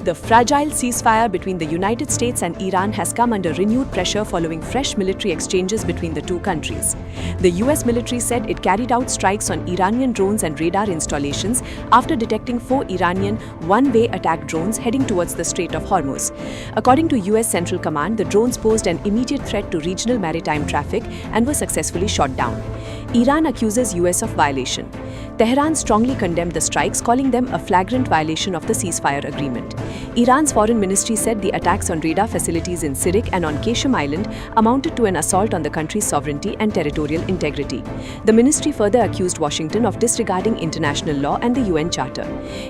The fragile ceasefire between the United States and Iran has come under renewed pressure following fresh military exchanges between the two countries. The US military said it carried out strikes on Iranian drones and radar installations after detecting 4 Iranian one-way attack drones heading towards the Strait of Hormuz. According to US Central Command, the drones posed an immediate threat to regional maritime traffic and were successfully shot down. Iran accuses US of violation. Tehran strongly condemned the strikes, calling them a flagrant violation of the ceasefire agreement. Iran's foreign ministry said the attacks on radar facilities in Sirik and on Qasem Island amounted to an assault on the country's sovereignty and territorial integrity. The ministry further accused Washington of disregarding international law and the UN Charter.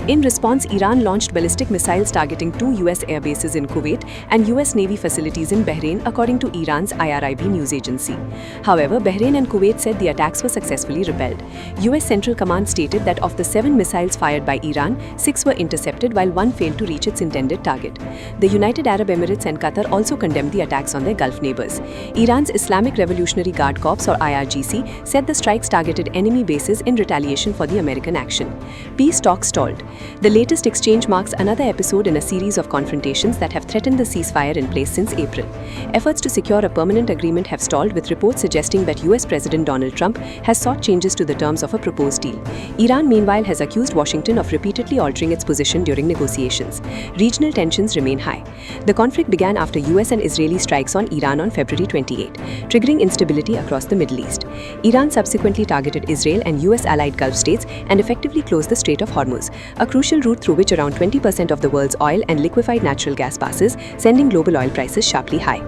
In response, Iran launched ballistic missiles targeting 2 US air bases in Kuwait and US Navy facilities in Bahrain, according to Iran's IRIB news agency. However, Bahrain and Kuwait said the attacks were successfully repelled. US Central Command stated that of the 7 missiles fired by Iran, 6 were intercepted while 1 failed to reach its intended target. The United Arab Emirates and Qatar also condemned the attacks on their Gulf neighbors. Iran's Islamic Revolutionary Guard Corps, or IRGC, said the strikes targeted enemy bases in retaliation for the American action. Peace talks stalled. The latest exchange marks another episode in a series of confrontations that have threatened the ceasefire in place since April. Efforts to secure a permanent agreement have stalled, with reports suggesting that US President Donald Trump has sought changes to the terms of a proposed deal. Iran, meanwhile, has accused Washington of repeatedly altering its position during negotiations. Regional tensions remain high. The conflict began after US and Israeli strikes on Iran on February 28, triggering instability across the Middle East. Iran subsequently targeted Israel and US-allied Gulf states and effectively closed the Strait of Hormuz, a crucial route through which around 20% of the world's oil and liquefied natural gas passes, sending global oil prices sharply high.